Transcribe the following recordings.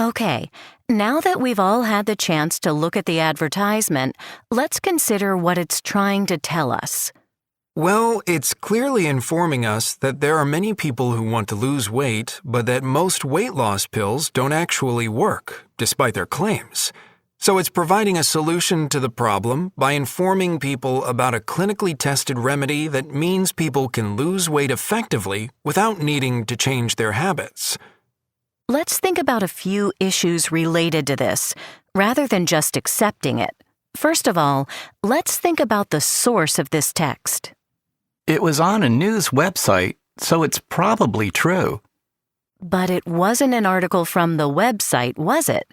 Okay, now that we've all had the chance to look at the advertisement, let's consider what it's trying to tell us. Well, it's clearly informing us that there are many people who want to lose weight, but that most weight loss pills don't actually work, despite their claims. So it's providing a solution to the problem by informing people about a clinically tested remedy that means people can lose weight effectively without needing to change their habits. Let's think about a few issues related to this, rather than just accepting it. First of all, let's think about the source of this text. It was on a news website, so it's probably true. But it wasn't an article from the website, was it?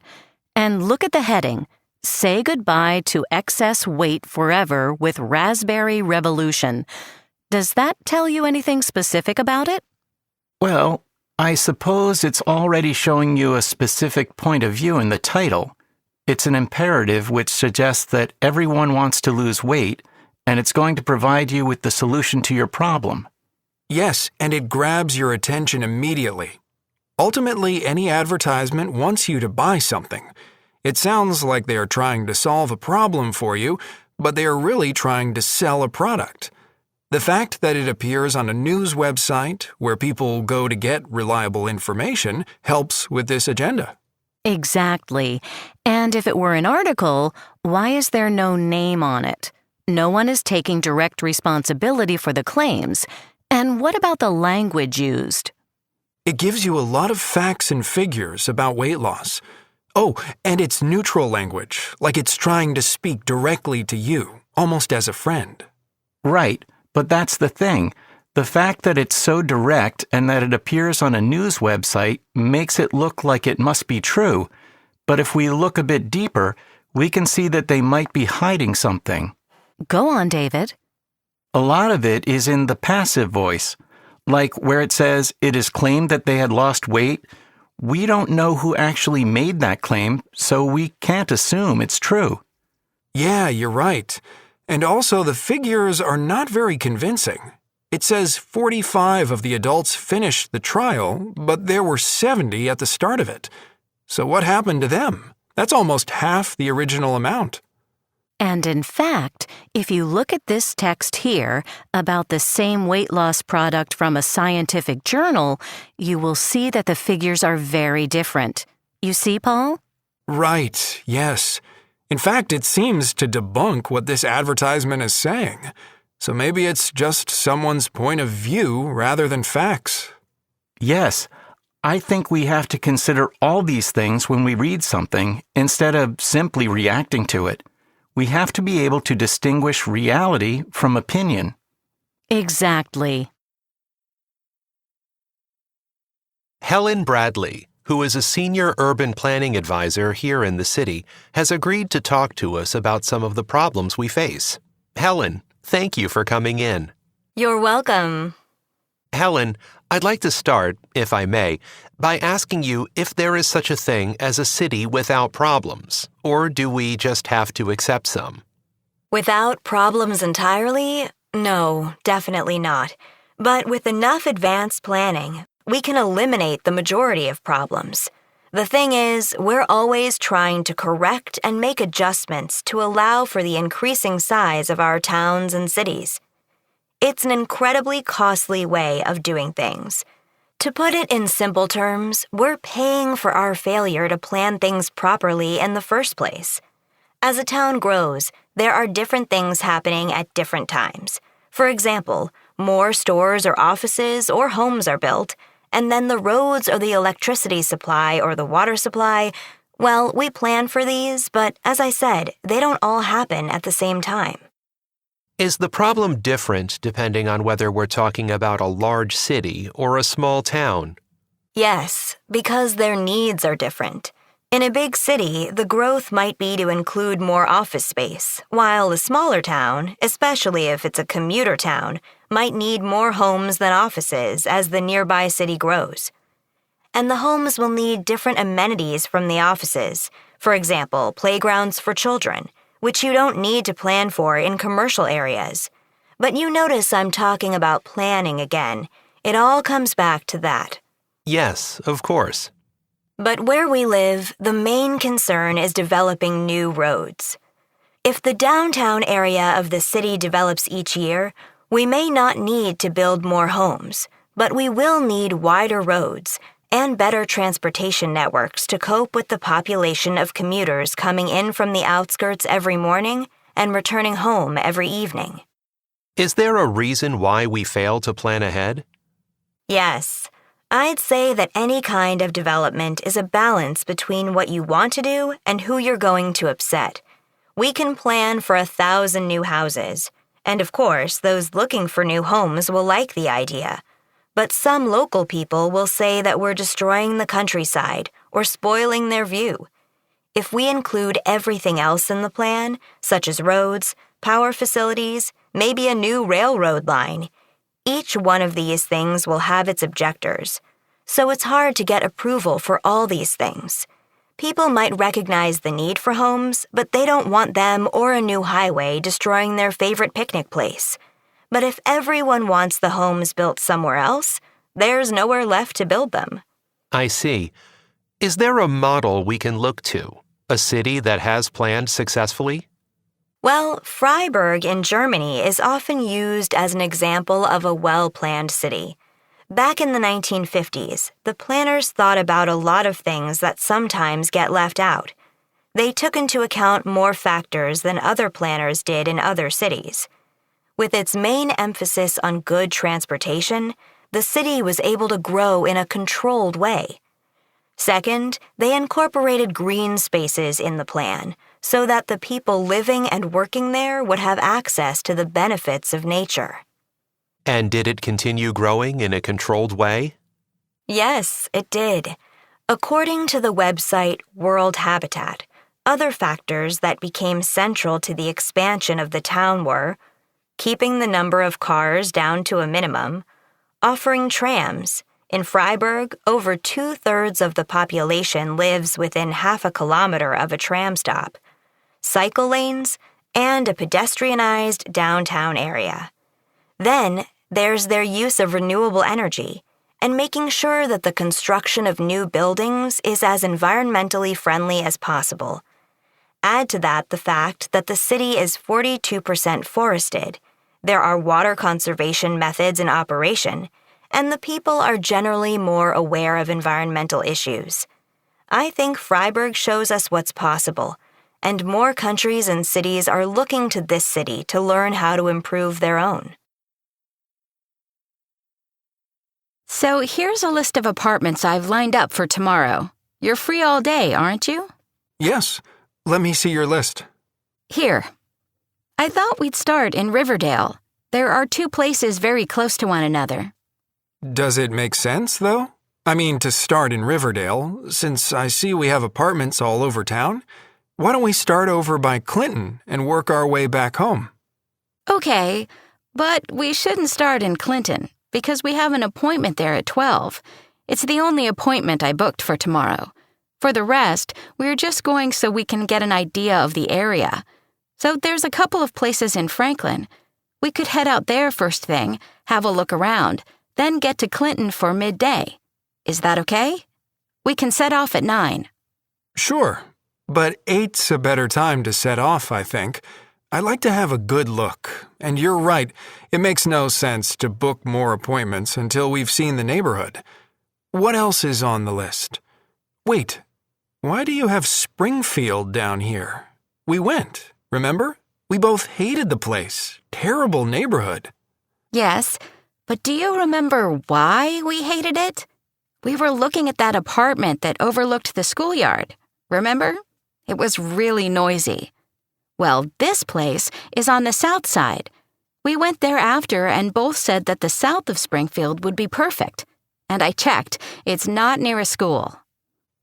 And look at the heading, Say Goodbye to Excess Weight Forever with Raspberry Revolution. Does that tell you anything specific about it? Well, I suppose it's already showing you a specific point of view in the title. It's an imperative which suggests that everyone wants to lose weight, and it's going to provide you with the solution to your problem. Yes, and it grabs your attention immediately. Ultimately, any advertisement wants you to buy something. It sounds like they are trying to solve a problem for you, but they are really trying to sell a product. The fact that it appears on a news website where people go to get reliable information helps with this agenda. Exactly. And if it were an article, why is there no name on it? No one is taking direct responsibility for the claims. And what about the language used? It gives you a lot of facts and figures about weight loss. Oh, and it's neutral language, like it's trying to speak directly to you, almost as a friend. Right, but that's the thing. The fact that it's so direct and that it appears on a news website makes it look like it must be true. But if we look a bit deeper, we can see that they might be hiding something. Go on, David. A lot of it is in the passive voice, like where it says it is claimed that they had lost weight. We don't know who actually made that claim, so we can't assume it's true. Yeah, you're right. And also the figures are not very convincing. It says 45 of the adults finished the trial, but there were 70 at the start of it. So what happened to them? That's almost half the original amount. And in fact, if you look at this text here about the same weight loss product from a scientific journal, you will see that the figures are very different. You see, Paul? Right, yes. In fact, it seems to debunk what this advertisement is saying. So maybe it's just someone's point of view rather than facts. Yes, I think we have to consider all these things when we read something instead of simply reacting to it. We have to be able to distinguish reality from opinion. Exactly. Helen Bradley, who is a senior urban planning advisor here in the city, has agreed to talk to us about some of the problems we face. Helen, thank you for coming in. You're welcome. Helen, I'd like to start, if I may, by asking you if there is such a thing as a city without problems, or do we just have to accept some? Without problems entirely? No, definitely not. But with enough advanced planning, we can eliminate the majority of problems. The thing is, we're always trying to correct and make adjustments to allow for the increasing size of our towns and cities. It's an incredibly costly way of doing things. To put it in simple terms, we're paying for our failure to plan things properly in the first place. As a town grows, there are different things happening at different times. For example, more stores or offices or homes are built, and then the roads or the electricity supply or the water supply, well, we plan for these, but as I said, they don't all happen at the same time. Is the problem different depending on whether we're talking about a large city or a small town? Yes, because their needs are different. In a big city, the growth might be to include more office space, while a smaller town, especially if it's a commuter town, might need more homes than offices as the nearby city grows. And the homes will need different amenities from the offices, for example, playgrounds for children, which you don't need to plan for in commercial areas. But you notice I'm talking about planning again. It all comes back to that. Yes, of course. But where we live, the main concern is developing new roads. If the downtown area of the city develops each year, we may not need to build more homes, but we will need wider roads and better transportation networks to cope with the population of commuters coming in from the outskirts every morning and returning home every evening. Is there a reason why we fail to plan ahead? Yes. I'd say that any kind of development is a balance between what you want to do and who you're going to upset. We can plan for 1,000 new houses, and of course, those looking for new homes will like the idea. But some local people will say that we're destroying the countryside or spoiling their view. If we include everything else in the plan, such as roads, power facilities, maybe a new railroad line, each one of these things will have its objectors. So it's hard to get approval for all these things. People might recognize the need for homes, but they don't want them or a new highway destroying their favorite picnic place. But if everyone wants the homes built somewhere else, there's nowhere left to build them. I see. Is there a model we can look to? A city that has planned successfully? Well, Freiburg in Germany is often used as an example of a well-planned city. Back in the 1950s, the planners thought about a lot of things that sometimes get left out. They took into account more factors than other planners did in other cities. With its main emphasis on good transportation, the city was able to grow in a controlled way. Second, they incorporated green spaces in the plan so that the people living and working there would have access to the benefits of nature. And did it continue growing in a controlled way? Yes, it did. According to the website World Habitat, other factors that became central to the expansion of the town were keeping the number of cars down to a minimum, offering trams. In Freiburg, over 2/3 of the population lives within half a kilometer of a tram stop, cycle lanes, and a pedestrianized downtown area. Then, there's their use of renewable energy and making sure that the construction of new buildings is as environmentally friendly as possible. Add to that the fact that the city is 42% forested, there are water conservation methods in operation, and the people are generally more aware of environmental issues. I think Freiburg shows us what's possible, and more countries and cities are looking to this city to learn how to improve their own. So here's a list of apartments I've lined up for tomorrow. You're free all day, aren't you? Yes. Let me see your list. Here. I thought we'd start in Riverdale. There are 2 places very close to one another. Does it make sense, though? I mean, to start in Riverdale, since I see we have apartments all over town. Why don't we start over by Clinton and work our way back home? Okay, but we shouldn't start in Clinton because we have an appointment there at 12. It's the only appointment I booked for tomorrow. For the rest, we're just going so we can get an idea of the area. So there's a couple of places in Franklin. We could head out there first thing, have a look around, then get to Clinton for midday. Is that okay? We can set off at 9. Sure, but 8's a better time to set off, I think. I like to have a good look, and you're right, it makes no sense to book more appointments until we've seen the neighborhood. What else is on the list? Wait, why do you have Springfield down here? We went, remember? We both hated the place. Terrible neighborhood. Yes, but do you remember why we hated it? We were looking at that apartment that overlooked the schoolyard, remember? It was really noisy. Well, this place is on the south side. We went there after and both said that the south of Springfield would be perfect. And I checked, it's not near a school.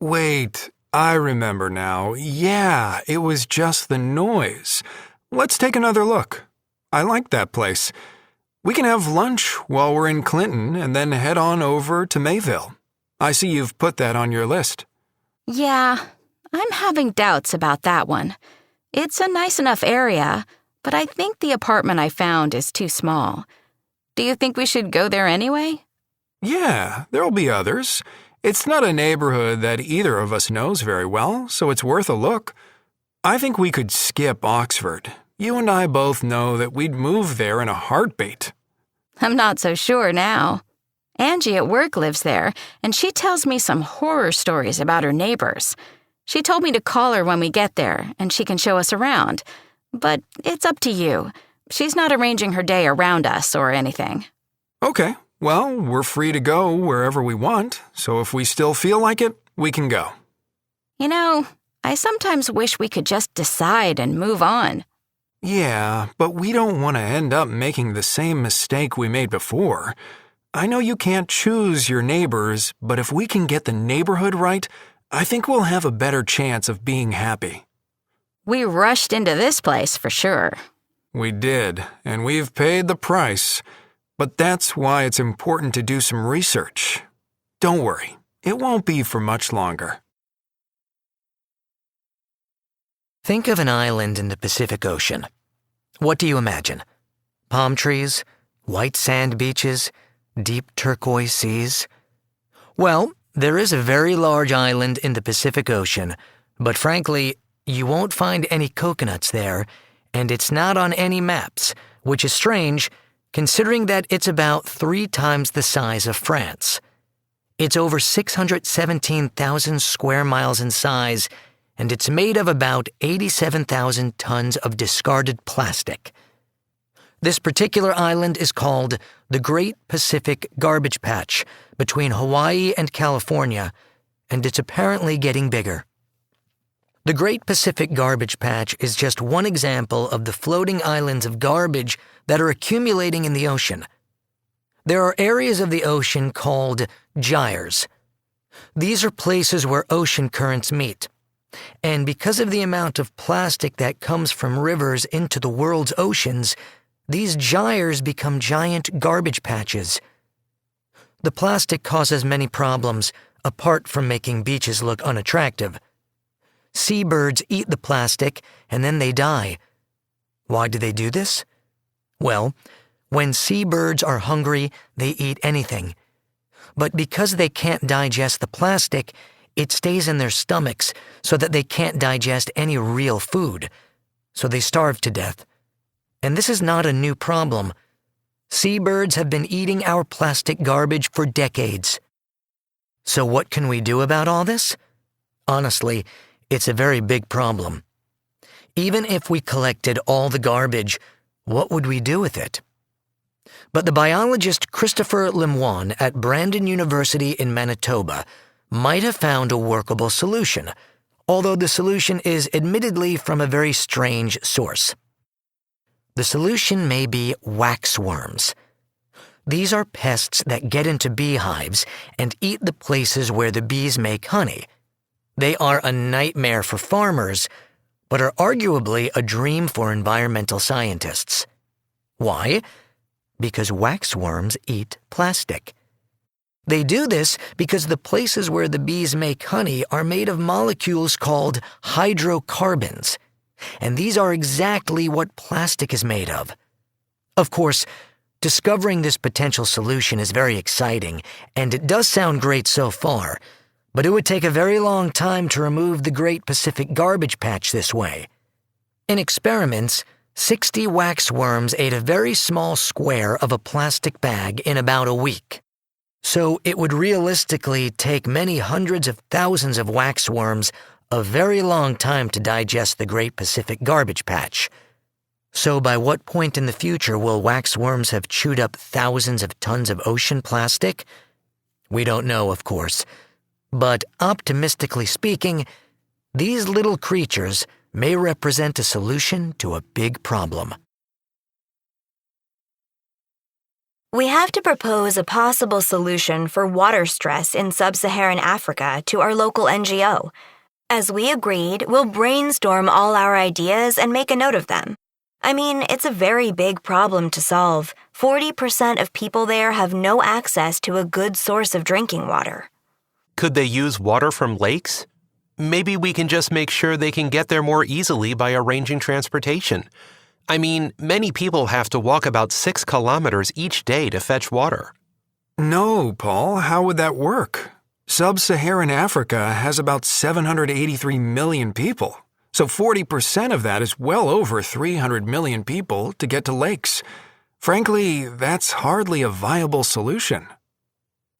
Wait, I remember now. Yeah, it was just the noise. Let's take another look. I like that place. We can have lunch while we're in Clinton and then head on over to Mayville. I see you've put that on your list. Yeah, I'm having doubts about that one. It's a nice enough area, but I think the apartment I found is too small. Do you think we should go there anyway? Yeah, there'll be others. It's not a neighborhood that either of us knows very well, so it's worth a look. I think we could skip Oxford. You and I both know that we'd move there in a heartbeat. I'm not so sure now. Angie at work lives there, and she tells me some horror stories about her neighbors. She told me to call her when we get there, and she can show us around. But it's up to you. She's not arranging her day around us or anything. Okay, well, we're free to go wherever we want, so if we still feel like it, we can go. You know, I sometimes wish we could just decide and move on. Yeah, but we don't want to end up making the same mistake we made before. I know you can't choose your neighbors, but if we can get the neighborhood right, I think we'll have a better chance of being happy. We rushed into this place for sure. We did, and we've paid the price. But that's why it's important to do some research. Don't worry, it won't be for much longer. Think of an island in the Pacific Ocean. What do you imagine? Palm trees, white sand beaches, deep turquoise seas? Well, there is a very large island in the Pacific Ocean, but frankly, you won't find any coconuts there, and it's not on any maps, which is strange considering that it's about 3 times the size of France. It's over 617,000 square miles in size, and it's made of about 87,000 tons of discarded plastic. This particular island is called the Great Pacific Garbage Patch between Hawaii and California, and it's apparently getting bigger. The Great Pacific Garbage Patch is just one example of the floating islands of garbage that are accumulating in the ocean. There are areas of the ocean called gyres. These are places where ocean currents meet. And because of the amount of plastic that comes from rivers into the world's oceans, these gyres become giant garbage patches. The plastic causes many problems, apart from making beaches look unattractive. Seabirds eat the plastic and then they die. Why do they do this? Well, when seabirds are hungry, they eat anything. But because they can't digest the plastic, it stays in their stomachs so that they can't digest any real food. So they starve to death. And this is not a new problem. Seabirds have been eating our plastic garbage for decades. So what can we do about all this? Honestly, it's a very big problem. Even if we collected all the garbage, what would we do with it? But the biologist Christopher Lemoine at Brandon University in Manitoba might have found a workable solution, although the solution is admittedly from a very strange source. The solution may be waxworms. These are pests that get into beehives and eat the places where the bees make honey. They are a nightmare for farmers, but are arguably a dream for environmental scientists. Why? Because waxworms eat plastic. They do this because the places where the bees make honey are made of molecules called hydrocarbons, and these are exactly what plastic is made of. Of course, discovering this potential solution is very exciting, and it does sound great so far, but it would take a very long time to remove the Great Pacific Garbage Patch this way. In experiments, 60 waxworms ate a very small square of a plastic bag in about a week. So it would realistically take many hundreds of thousands of waxworms a very long time to digest the Great Pacific Garbage Patch. So by what point in the future will waxworms have chewed up thousands of tons of ocean plastic? We don't know, of course. But optimistically speaking, these little creatures may represent a solution to a big problem. We have to propose a possible solution for water stress in sub-Saharan Africa to our local NGO. As we agreed, we'll brainstorm all our ideas and make a note of them. I mean, it's a very big problem to solve. 40% of people there have no access to a good source of drinking water. Could they use water from lakes? Maybe we can just make sure they can get there more easily by arranging transportation. I mean, many people have to walk about 6 kilometers each day to fetch water. No, Paul, how would that work? Sub-Saharan Africa has about 783 million people, so 40% of that is well over 300 million people to get to lakes. Frankly, that's hardly a viable solution.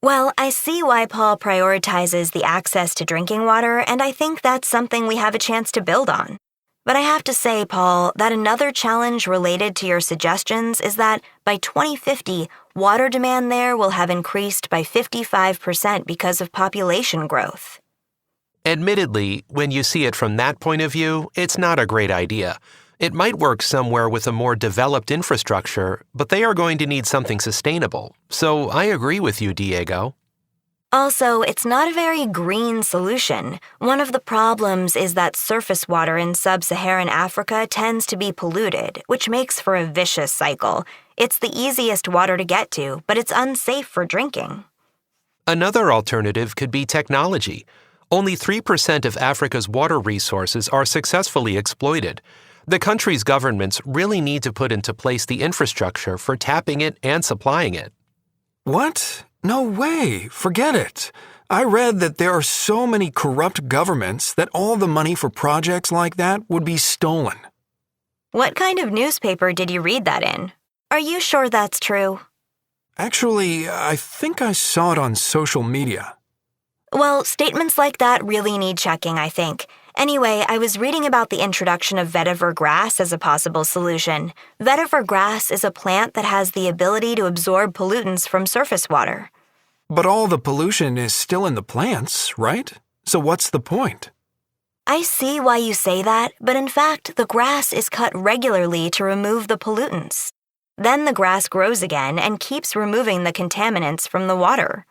Well, I see why Paul prioritizes the access to drinking water, and I think that's something we have a chance to build on. But I have to say, Paul, that another challenge related to your suggestions is that by 2050, water demand there will have increased by 55% because of population growth. Admittedly, when you see it from that point of view, it's not a great idea. It might work somewhere with a more developed infrastructure, but they are going to need something sustainable. So I agree with you, Diego. Also, it's not a very green solution. One of the problems is that surface water in sub-Saharan Africa tends to be polluted, which makes for a vicious cycle. It's the easiest water to get to, but it's unsafe for drinking. Another alternative could be technology. Only 3% of Africa's water resources are successfully exploited. The country's governments really need to put into place the infrastructure for tapping it and supplying it. What? No way. Forget it. I read that there are so many corrupt governments that all the money for projects like that would be stolen. What kind of newspaper did you read that in? Are you sure that's true? Actually, I think I saw it on social media. Well, statements like that really need checking, I think. Anyway, I was reading about the introduction of vetiver grass as a possible solution. Vetiver grass is a plant that has the ability to absorb pollutants from surface water. But all the pollution is still in the plants, right? So what's the point? I see why you say that, but in fact, the grass is cut regularly to remove the pollutants. Then the grass grows again and keeps removing the contaminants from the water.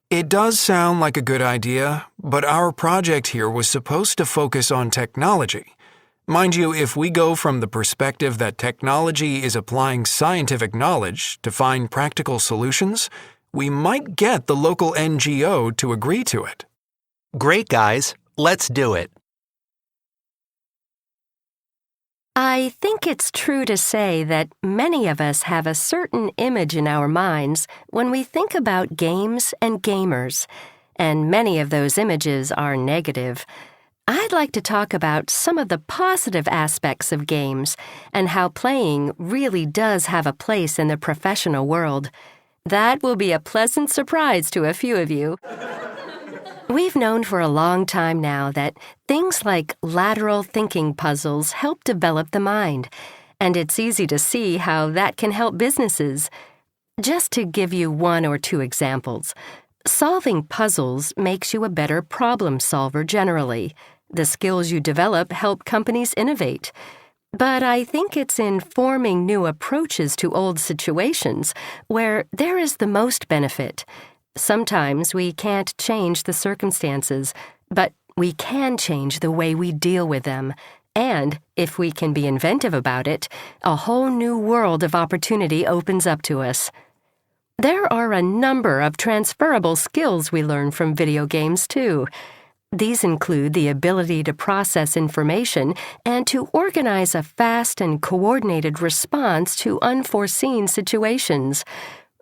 It does sound like a good idea, but our project here was supposed to focus on technology. Mind you, if we go from the perspective that technology is applying scientific knowledge to find practical solutions, we might get the local NGO to agree to it. Great, guys. Let's do it. I think it's true to say that many of us have a certain image in our minds when we think about games and gamers, and many of those images are negative. I'd like to talk about some of the positive aspects of games and how playing really does have a place in the professional world. That will be a pleasant surprise to a few of you. We've known for a long time now that things like lateral thinking puzzles help develop the mind, and it's easy to see how that can help businesses. Just to give you one or two examples, solving puzzles makes you a better problem solver generally. The skills you develop help companies innovate. But I think it's in forming new approaches to old situations where there is the most benefit. Sometimes we can't change the circumstances, but we can change the way we deal with them. And, if we can be inventive about it, a whole new world of opportunity opens up to us. There are a number of transferable skills we learn from video games, too. These include the ability to process information and to organize a fast and coordinated response to unforeseen situations.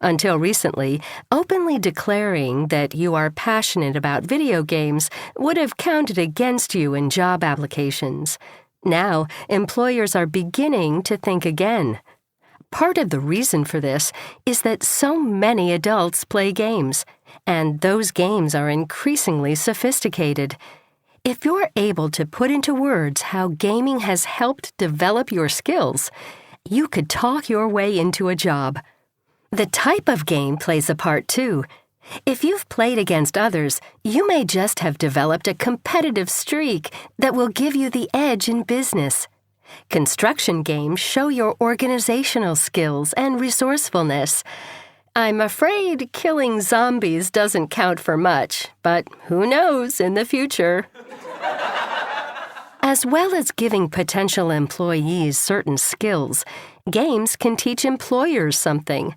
Until recently, openly declaring that you are passionate about video games would have counted against you in job applications. Now, employers are beginning to think again. Part of the reason for this is that so many adults play games, and those games are increasingly sophisticated. If you're able to put into words how gaming has helped develop your skills, you could talk your way into a job. The type of game plays a part, too. If you've played against others, you may just have developed a competitive streak that will give you the edge in business. Construction games show your organizational skills and resourcefulness. I'm afraid killing zombies doesn't count for much, but who knows in the future? As well as giving potential employees certain skills, games can teach employers something.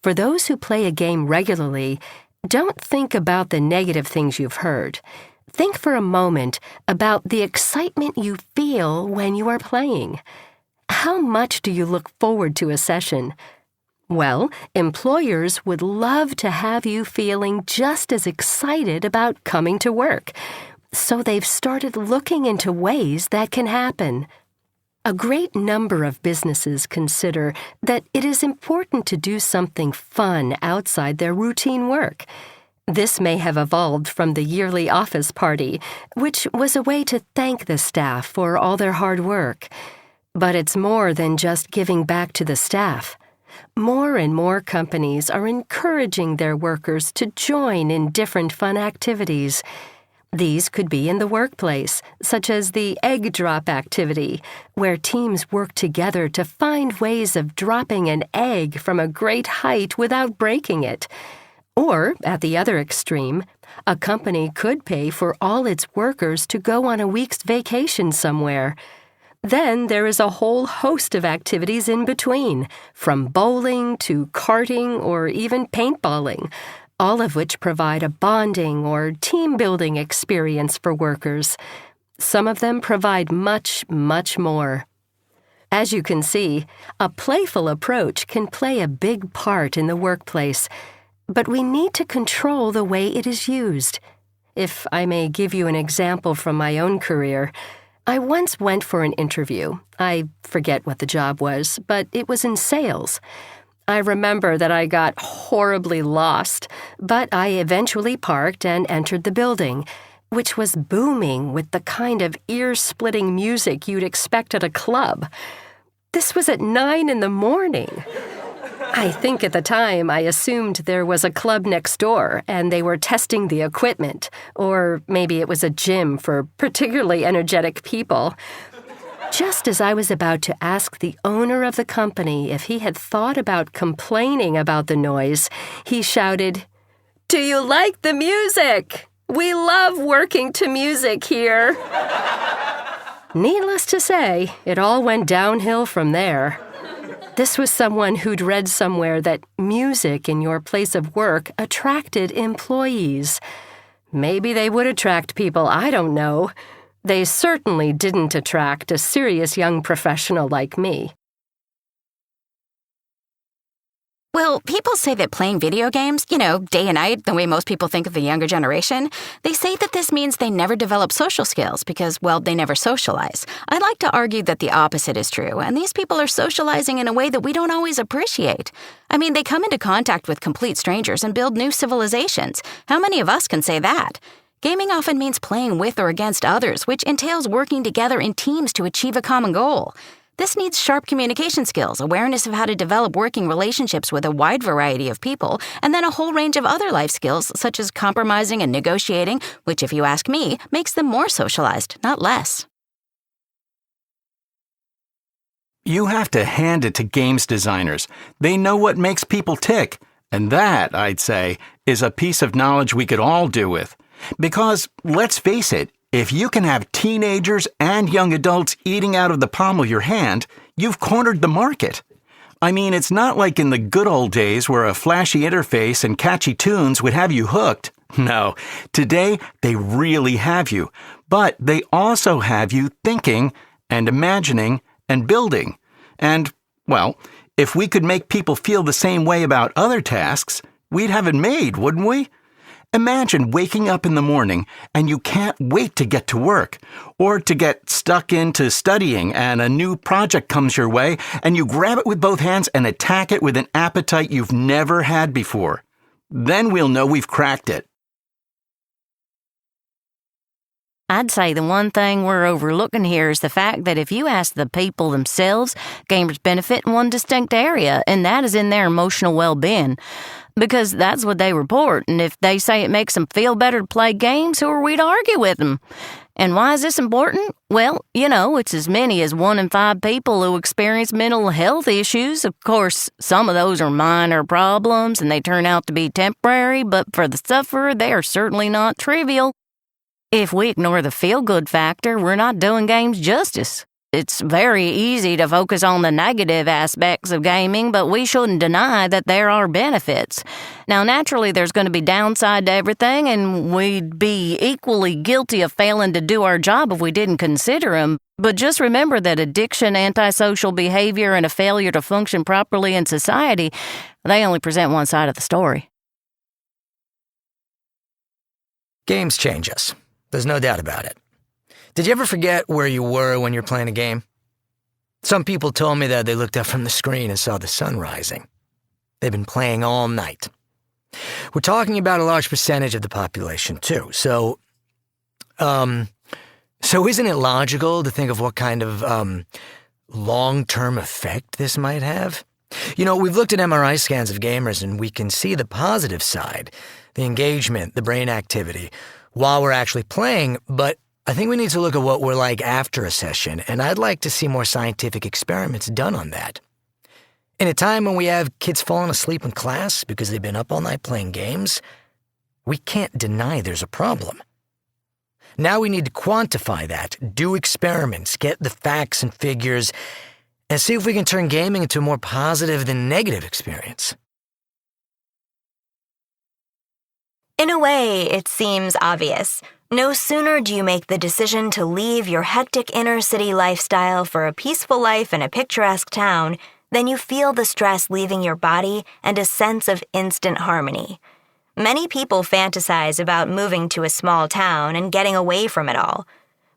For those who play a game regularly, don't think about the negative things you've heard. Think for a moment about the excitement you feel when you are playing. How much do you look forward to a session? Well, employers would love to have you feeling just as excited about coming to work, so they've started looking into ways that can happen. A great number of businesses consider that it is important to do something fun outside their routine work. This may have evolved from the yearly office party, which was a way to thank the staff for all their hard work. But it's more than just giving back to the staff. More and more companies are encouraging their workers to join in different fun activities. These could be in the workplace, such as the egg drop activity, where teams work together to find ways of dropping an egg from a great height without breaking it. Or, at the other extreme, a company could pay for all its workers to go on a week's vacation somewhere. Then there is a whole host of activities in between, from bowling to karting or even paintballing, all of which provide a bonding or team-building experience for workers. Some of them provide much, much more. As you can see, a playful approach can play a big part in the workplace, but we need to control the way it is used. If I may give you an example from my own career, I once went for an interview. I forget what the job was, but it was in sales. I remember that I got horribly lost, but I eventually parked and entered the building, which was booming with the kind of ear-splitting music you'd expect at a club. This was at 9 a.m. I think at the time I assumed there was a club next door and they were testing the equipment, or maybe it was a gym for particularly energetic people. Just as I was about to ask the owner of the company if he had thought about complaining about the noise, he shouted, "Do you like the music? We love working to music here." Needless to say, it all went downhill from there. This was someone who'd read somewhere that music in your place of work attracted employees. Maybe they would attract people, I don't know. They certainly didn't attract a serious young professional like me. Well, people say that playing video games, day and night, the way most people think of the younger generation, they say that this means they never develop social skills because, they never socialize. I'd like to argue that the opposite is true, and these people are socializing in a way that we don't always appreciate. They come into contact with complete strangers and build new civilizations. How many of us can say that? Gaming often means playing with or against others, which entails working together in teams to achieve a common goal. This needs sharp communication skills, awareness of how to develop working relationships with a wide variety of people, and then a whole range of other life skills such as compromising and negotiating, which, if you ask me, makes them more socialized, not less. You have to hand it to games designers. They know what makes people tick, and that, I'd say, is a piece of knowledge we could all do with. Because, let's face it, if you can have teenagers and young adults eating out of the palm of your hand, you've cornered the market. It's not like in the good old days where a flashy interface and catchy tunes would have you hooked. No, today they really have you. But they also have you thinking and imagining and building. And, if we could make people feel the same way about other tasks, we'd have it made, wouldn't we? Imagine waking up in the morning and you can't wait to get to work, or to get stuck into studying and a new project comes your way and you grab it with both hands and attack it with an appetite you've never had before. Then we'll know we've cracked it. I'd say the one thing we're overlooking here is the fact that if you ask the people themselves, gamers benefit in one distinct area, and that is in their emotional well-being. Because that's what they report, and if they say it makes them feel better to play games, who are we to argue with them? And why is this important? Well, it's as many as 1 in 5 people who experience mental health issues. Of course, some of those are minor problems, and they turn out to be temporary, but for the sufferer, they are certainly not trivial. If we ignore the feel-good factor, we're not doing games justice. It's very easy to focus on the negative aspects of gaming, but we shouldn't deny that there are benefits. Now, naturally, there's going to be downside to everything, and we'd be equally guilty of failing to do our job if we didn't consider them. But just remember that addiction, antisocial behavior, and a failure to function properly in society, they only present one side of the story. Games change us. There's no doubt about it. Did you ever forget where you were when you were playing a game? Some people told me that they looked up from the screen and saw the sun rising. They've been playing all night. We're talking about a large percentage of the population, too. So isn't it logical to think of what kind of long-term effect this might have? You know, we've looked at MRI scans of gamers and we can see the positive side, the engagement, the brain activity, while we're actually playing, but I think we need to look at what we're like after a session, and I'd like to see more scientific experiments done on that. In a time when we have kids falling asleep in class because they've been up all night playing games, we can't deny there's a problem. Now we need to quantify that, do experiments, get the facts and figures, and see if we can turn gaming into a more positive than negative experience. In a way, it seems obvious. No sooner do you make the decision to leave your hectic inner-city lifestyle for a peaceful life in a picturesque town than you feel the stress leaving your body and a sense of instant harmony. Many people fantasize about moving to a small town and getting away from it all.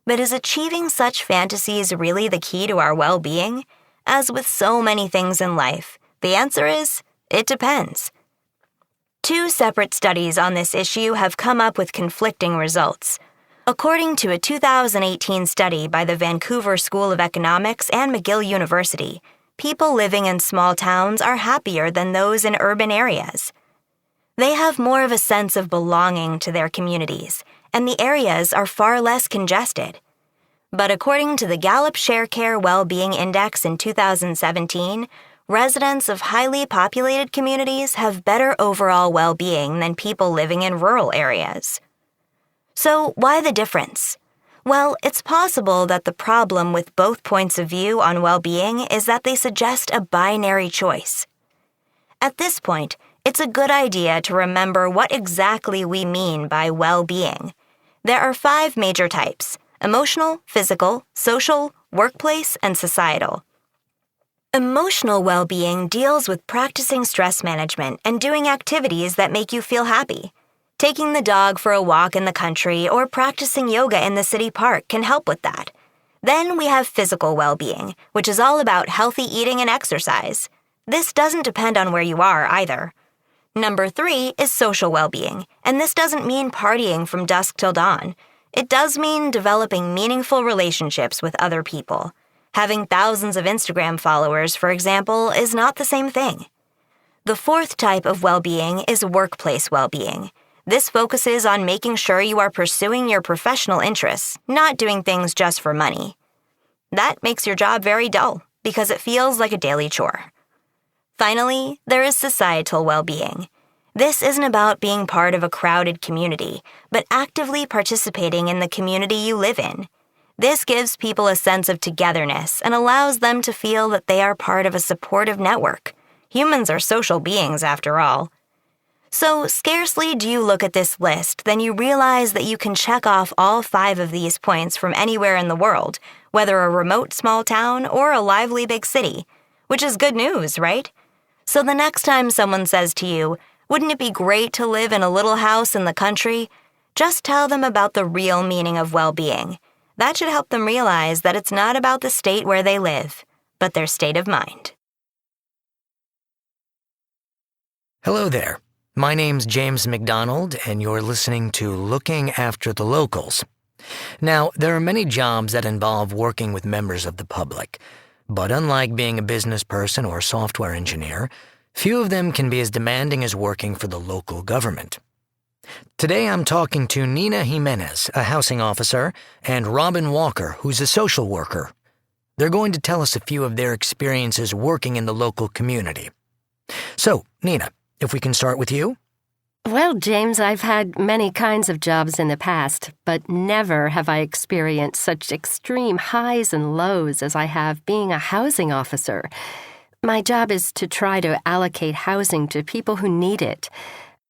But is achieving such fantasies really the key to our well-being? As with so many things in life, the answer is, it depends. 2 separate studies on this issue have come up with conflicting results. According to a 2018 study by the Vancouver School of Economics and McGill University, people living in small towns are happier than those in urban areas. They have more of a sense of belonging to their communities, and the areas are far less congested. But according to the Gallup ShareCare Well-Being Index in 2017, residents of highly populated communities have better overall well-being than people living in rural areas. So why the difference? Well, it's possible that the problem with both points of view on well-being is that they suggest a binary choice. At this point, it's a good idea to remember what exactly we mean by well-being. There are 5 major types: emotional, physical, social, workplace, and societal. Emotional well-being deals with practicing stress management and doing activities that make you feel happy. Taking the dog for a walk in the country or practicing yoga in the city park can help with that. Then we have physical well-being, which is all about healthy eating and exercise. This doesn't depend on where you are either. Number 3 is social well-being, and this doesn't mean partying from dusk till dawn. It does mean developing meaningful relationships with other people. Having thousands of Instagram followers, for example, is not the same thing. The 4th type of well-being is workplace well-being. This focuses on making sure you are pursuing your professional interests, not doing things just for money. That makes your job very dull because it feels like a daily chore. Finally, there is societal well-being. This isn't about being part of a crowded community, but actively participating in the community you live in. This gives people a sense of togetherness and allows them to feel that they are part of a supportive network. Humans are social beings, after all. So, scarcely do you look at this list, then you realize that you can check off all 5 of these points from anywhere in the world, whether a remote small town or a lively big city. Which is good news, right? So the next time someone says to you, "Wouldn't it be great to live in a little house in the country?" just tell them about the real meaning of well-being. That should help them realize that it's not about the state where they live, but their state of mind. Hello there. My name's James McDonald, and you're listening to Looking After the Locals. Now, there are many jobs that involve working with members of the public, but unlike being a business person or a software engineer, few of them can be as demanding as working for the local government. Today I'm talking to Nina Jimenez, a housing officer, and Robin Walker, who's a social worker. They're going to tell us a few of their experiences working in the local community. So, Nina, if we can start with you? Well, James, I've had many kinds of jobs in the past, but never have I experienced such extreme highs and lows as I have being a housing officer. My job is to try to allocate housing to people who need it.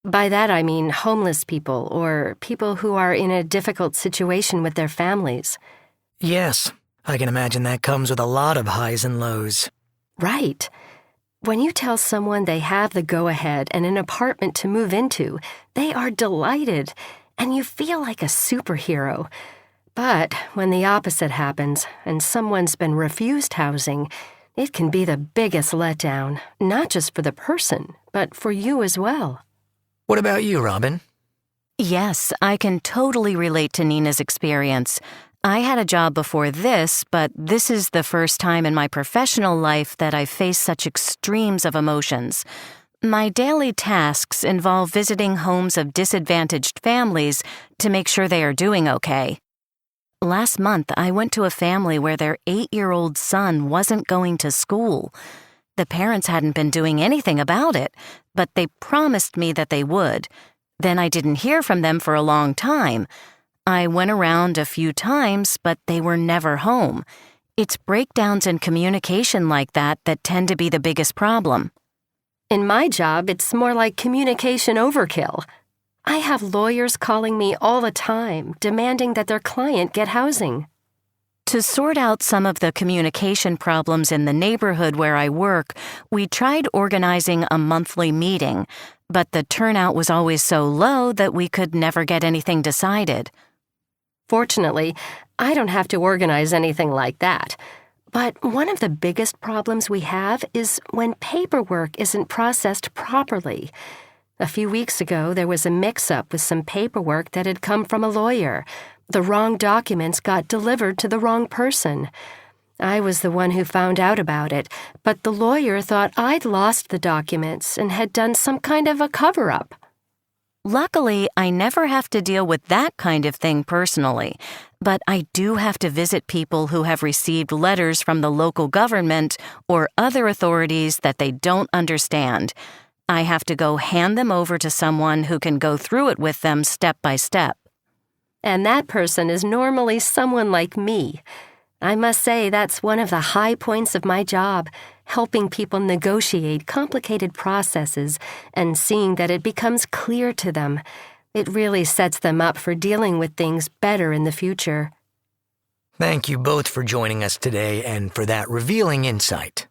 By that I mean homeless people or people who are in a difficult situation with their families. Yes, I can imagine that comes with a lot of highs and lows. Right. When you tell someone they have the go-ahead and an apartment to move into, they are delighted, and you feel like a superhero. But when the opposite happens, and someone's been refused housing, it can be the biggest letdown, not just for the person, but for you as well. What about you, Robin? Yes, I can totally relate to Nina's experience. I had a job before this, but this is the first time in my professional life that I've faced such extremes of emotions. My daily tasks involve visiting homes of disadvantaged families to make sure they are doing okay. Last month, I went to a family where their 8-year-old son wasn't going to school. The parents hadn't been doing anything about it, but they promised me that they would. Then I didn't hear from them for a long time. I went around a few times, but they were never home. It's breakdowns in communication like that that tend to be the biggest problem. In my job, it's more like communication overkill. I have lawyers calling me all the time, demanding that their client get housing. To sort out some of the communication problems in the neighborhood where I work, we tried organizing a monthly meeting, but the turnout was always so low that we could never get anything decided. Fortunately, I don't have to organize anything like that. But one of the biggest problems we have is when paperwork isn't processed properly. A few weeks ago, there was a mix-up with some paperwork that had come from a lawyer. The wrong documents got delivered to the wrong person. I was the one who found out about it, but the lawyer thought I'd lost the documents and had done some kind of a cover-up. Luckily, I never have to deal with that kind of thing personally, but I do have to visit people who have received letters from the local government or other authorities that they don't understand. I have to go hand them over to someone who can go through it with them step by step. And that person is normally someone like me. I must say that's one of the high points of my job, helping people negotiate complicated processes and seeing that it becomes clear to them. It really sets them up for dealing with things better in the future. Thank you both for joining us today and for that revealing insight.